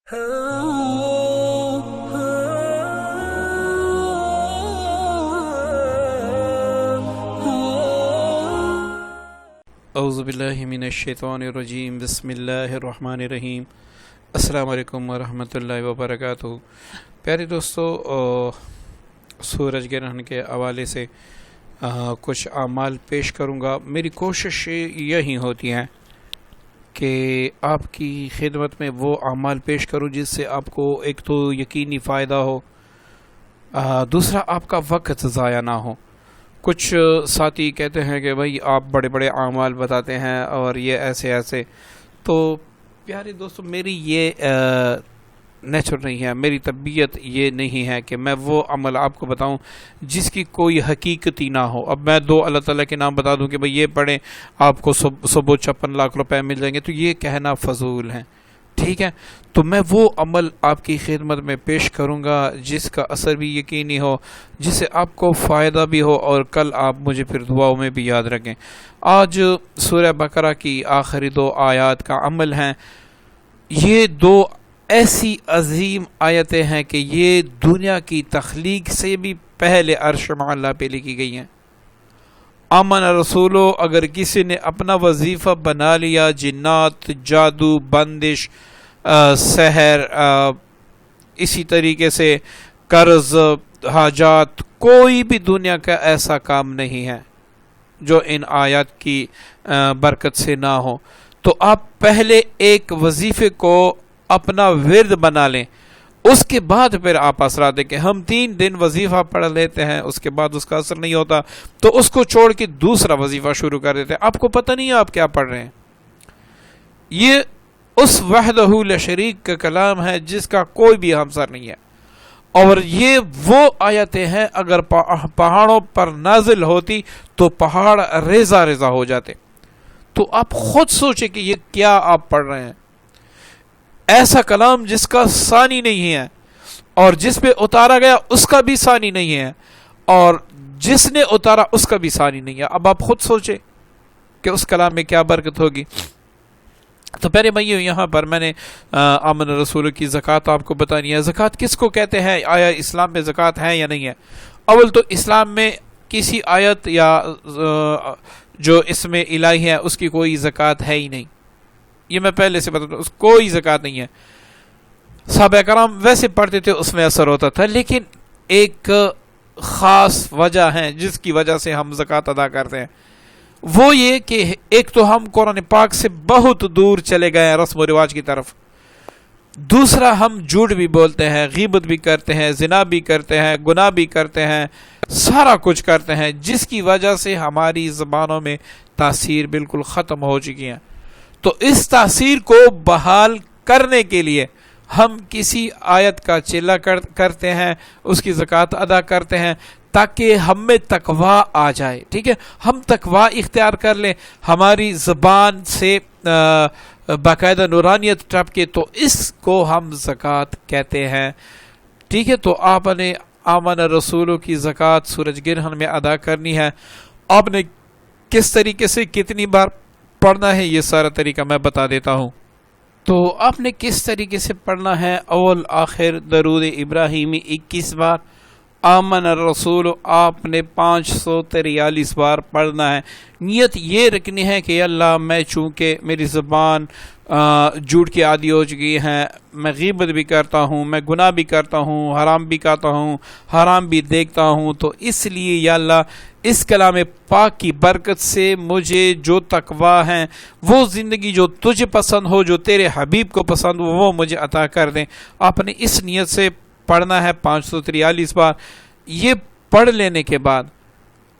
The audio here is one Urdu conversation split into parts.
اعوذ باللہ من الشیطان الرجیم، بسم اللہ الرحمن الرحیم۔ السلام علیکم ورحمۃ اللہ وبرکاتہ۔ پیارے دوستو، سورج گرہن کے حوالے سے کچھ اعمال پیش کروں گا۔ میری کوشش یہی ہوتی ہے کہ آپ کی خدمت میں وہ اعمال پیش کروں جس سے آپ کو ایک تو یقینی فائدہ ہو، دوسرا آپ کا وقت ضائع نہ ہو۔ کچھ ساتھی کہتے ہیں کہ بھائی آپ بڑے بڑے اعمال بتاتے ہیں اور یہ ایسے ایسے، تو پیارے دوستو میری یہ نیچر نہیں ہے، میری طبیعت یہ نہیں ہے کہ میں وہ عمل آپ کو بتاؤں جس کی کوئی حقیقتی نہ ہو۔ اب میں دو اللہ تعالیٰ کے نام بتا دوں کہ بھئی یہ پڑھیں آپ کو 56 لاکھ روپے مل جائیں گے، تو یہ کہنا فضول ہے، ٹھیک ہے؟ تو میں وہ عمل آپ کی خدمت میں پیش کروں گا جس کا اثر بھی یقینی ہو، جس سے آپ کو فائدہ بھی ہو اور کل آپ مجھے پھر دعاؤں میں بھی یاد رکھیں۔ آج سورہ بقرہ کی آخری 2 آیات کا عمل ہیں۔ یہ 2 ایسی عظیم آیتیں ہیں کہ یہ دنیا کی تخلیق سے بھی پہلے عرش مع اللہ پہ لکھی گئی ہیں۔ آمن رسولو، اگر کسی نے اپنا وظیفہ بنا لیا جنات، جادو، بندش، سحر، اسی طریقے سے قرض، حاجات، کوئی بھی دنیا کا ایسا کام نہیں ہے جو ان آیات کی برکت سے نہ ہو، تو آپ پہلے ایک وظیفے کو اپنا ورد بنا لیں، اس کے بعد پھر آپ اثرات دیکھیں۔ ہم 3 دن وظیفہ پڑھ لیتے ہیں، اس کے بعد اس کا اثر نہیں ہوتا تو اس کو چھوڑ کے دوسرا وظیفہ شروع کر دیتے ہیں، آپ کو پتہ نہیں ہے آپ کیا پڑھ رہے ہیں۔ یہ اس وحدہ لا شریک کا کلام ہے جس کا کوئی بھی ہمسر نہیں ہے، اور یہ وہ آیتیں ہیں اگر پہاڑوں پر نازل ہوتی تو پہاڑ ریزہ ریزہ ہو جاتے۔ تو آپ خود سوچیں کہ یہ کیا آپ پڑھ رہے ہیں، ایسا کلام جس کا ثانی نہیں ہے، اور جس پہ اتارا گیا اس کا بھی ثانی نہیں ہے، اور جس نے اتارا اس کا بھی ثانی نہیں ہے۔ اب آپ خود سوچیں کہ اس کلام میں کیا برکت ہوگی۔ تو پہلے بھائیو، یہاں پر میں نے آمن رسول کی زکوٰۃ آپ کو بتانی ہے۔ زکوٰۃ کس کو کہتے ہیں؟ آیا اسلام میں زکوٰۃ ہے یا نہیں ہے؟ اول تو اسلام میں کسی آیت یا جو اس میں الہی ہے اس کی کوئی زکوٰۃ ہے ہی نہیں، یہ میں پہلے سے بتا دوں، کوئی زکوٰۃ نہیں ہے۔ صحابہ کرام ویسے پڑھتے تھے، اس میں اثر ہوتا تھا، لیکن ایک خاص وجہ ہے جس کی وجہ سے ہم زکوٰۃ ادا کرتے ہیں، وہ یہ کہ ایک تو ہم قرآن پاک سے بہت دور چلے گئے ہیں رسم و رواج کی طرف، دوسرا ہم جھوٹ بھی بولتے ہیں، غیبت بھی کرتے ہیں، زنا بھی کرتے ہیں، گناہ بھی کرتے ہیں، سارا کچھ کرتے ہیں، جس کی وجہ سے ہماری زبانوں میں تاثیر بالکل ختم ہو چکی ہیں۔ تو اس تاثیر کو بحال کرنے کے لیے ہم کسی آیت کا چلہ کرتے ہیں، اس کی زکوٰۃ ادا کرتے ہیں تاکہ ہم میں تقویٰ آ جائے، ٹھیک ہے؟ ہم تقویٰ اختیار کر لیں، ہماری زبان سے باقاعدہ نورانیت ٹپکے، تو اس کو ہم زکوٰۃ کہتے ہیں، ٹھیک ہے؟ تو آپ نے آمن رسولوں کی زکوٰۃ سورج گرہن میں ادا کرنی ہے۔ آپ نے کس طریقے سے کتنی بار پڑھنا ہے یہ سارا طریقہ میں بتا دیتا ہوں۔ تو آپ نے کس طریقے سے پڑھنا ہے؟ اول آخر درود ابراہیمی 21 بار، آمن الرسول آپ نے 543 بار پڑھنا ہے۔ نیت یہ رکھنی ہے کہ اللہ، میں چونکہ میری زبان جھوٹ کی عادی ہو چکی ہے، میں غیبت بھی کرتا ہوں، میں گناہ بھی کرتا ہوں، حرام بھی کھاتا ہوں، حرام بھی دیکھتا ہوں، تو اس لیے یا اللہ اس کلام پاک کی برکت سے مجھے جو تقویٰ ہیں، وہ زندگی جو تجھے پسند ہو، جو تیرے حبیب کو پسند ہو، وہ مجھے عطا کر دیں۔ آپ نے اس نیت سے پڑھنا ہے 543 بار۔ یہ پڑھ لینے کے بعد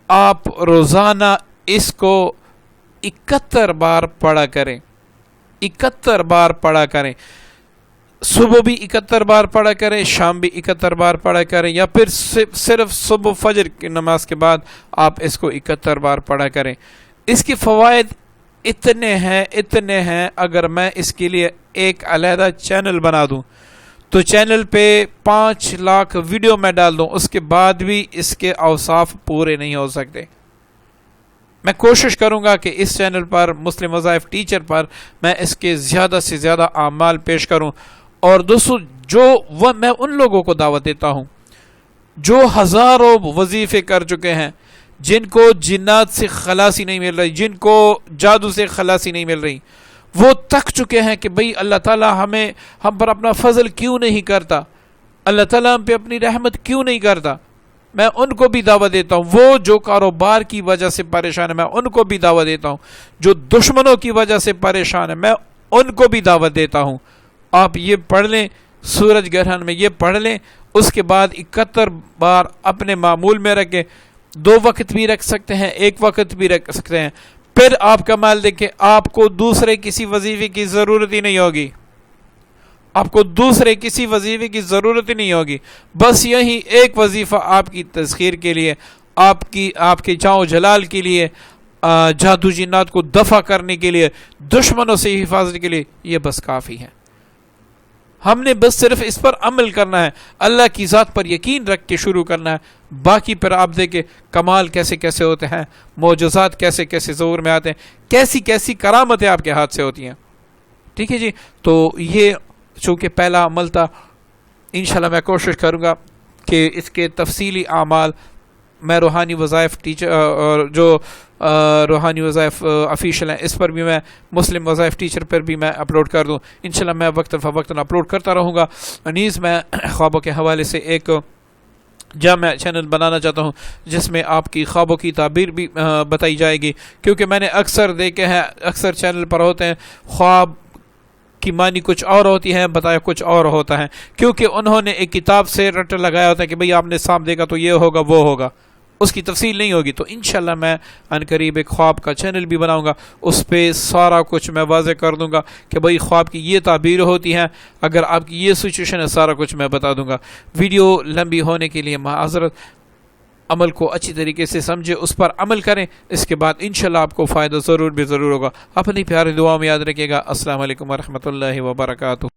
آپ روزانہ اس کو 71 بار پڑھا کریں، 71 بار پڑھا کریں، صبح بھی 71 بار پڑھا کریں، شام بھی 71 بار پڑھا کریں، یا پھر صرف صبح فجر کی نماز کے بعد آپ اس کو 71 بار پڑھا کریں۔ اس کے فوائد اتنے ہیں، اگر میں اس کے لیے ایک علیحدہ چینل بنا دوں تو چینل پہ 5 لاکھ ویڈیو میں ڈال دوں، اس کے بعد بھی اس کے اوصاف پورے نہیں ہو سکتے۔ میں کوشش کروں گا کہ اس چینل پر مسلم وظائف ٹیچر پر میں اس کے زیادہ سے زیادہ اعمال پیش کروں، اور دوستو میں ان لوگوں کو دعوت دیتا ہوں جو ہزاروں وظیفے کر چکے ہیں، جن کو جنات سے خلاصی نہیں مل رہی، جن کو جادو سے خلاصی نہیں مل رہی، وہ تک چکے ہیں کہ بھئی اللہ تعالیٰ ہم پر اپنا فضل کیوں نہیں کرتا، اللہ تعالیٰ ہم پہ اپنی رحمت کیوں نہیں کرتا۔ میں ان کو بھی دعوت دیتا ہوں، وہ جو کاروبار کی وجہ سے پریشان ہے میں ان کو بھی دعوت دیتا ہوں، جو دشمنوں کی وجہ سے پریشان ہے میں ان کو بھی دعوت دیتا ہوں۔ آپ یہ پڑھ لیں، سورج گرہن میں یہ پڑھ لیں، اس کے بعد 71 بار اپنے معمول میں رکھیں، 2 وقت بھی رکھ سکتے ہیں، 1 وقت بھی رکھ سکتے ہیں، پھر آپ کمال دیکھیں، آپ کو دوسرے کسی وظیفے کی ضرورت ہی نہیں ہوگی، آپ کو دوسرے کسی وظیفے کی ضرورت ہی نہیں ہوگی، بس یہی ایک وظیفہ آپ کی تذکیر کے لیے، آپ کے جاؤ جلال کے لیے، جادو جنات کو دفع کرنے کے لیے، دشمنوں سے حفاظت کے لیے، یہ بس کافی ہے۔ ہم نے بس صرف اس پر عمل کرنا ہے، اللہ کی ذات پر یقین رکھ کے شروع کرنا ہے، باقی پھر آپ دیکھیں کمال کیسے کیسے ہوتے ہیں، معجزات کیسے کیسے ظہور میں آتے ہیں، کیسی کیسی کرامتیں آپ کے ہاتھ سے ہوتی ہیں۔ ٹھیک ہے جی، تو یہ چونکہ پہلا عمل تھا، انشاءاللہ میں کوشش کروں گا کہ اس کے تفصیلی اعمال میں روحانی وظائف ٹیچر اور جو روحانی وظائف افیشل ہیں اس پر بھی میں مسلم وظائف ٹیچر پر بھی میں اپلوڈ کر دوں، انشاءاللہ میں وقتاً فوقتاً اپلوڈ کرتا رہوں گا۔ نیز میں خوابوں کے حوالے سے ایک جامع چینل بنانا چاہتا ہوں جس میں آپ کی خوابوں کی تعبیر بھی بتائی جائے گی، کیونکہ میں نے اکثر دیکھے ہیں، اکثر چینل پر ہوتے ہیں خواب کی معنی کچھ اور ہوتی ہے، بتایا کچھ اور ہوتا ہے، کیونکہ انہوں نے ایک کتاب سے رٹ لگایا ہوتا ہے کہ بھئی آپ نے سانپ دیکھا تو یہ ہوگا وہ ہوگا، اس کی تفصیل نہیں ہوگی۔ تو انشاءاللہ میں عنقریب ایک خواب کا چینل بھی بناؤں گا، اس پہ سارا کچھ میں واضح کر دوں گا کہ بھئی خواب کی یہ تعبیر ہوتی ہے، اگر آپ کی یہ سچویشن ہے، سارا کچھ میں بتا دوں گا۔ ویڈیو لمبی ہونے کے لیے معذرت، عمل کو اچھی طریقے سے سمجھے، اس پر عمل کریں، اس کے بعد انشاءاللہ آپ کو فائدہ ضرور ہوگا۔ اپنی پیاری دعاؤں میں یاد رکھیے گا۔ السلام علیکم ورحمۃ اللہ وبرکاتہ۔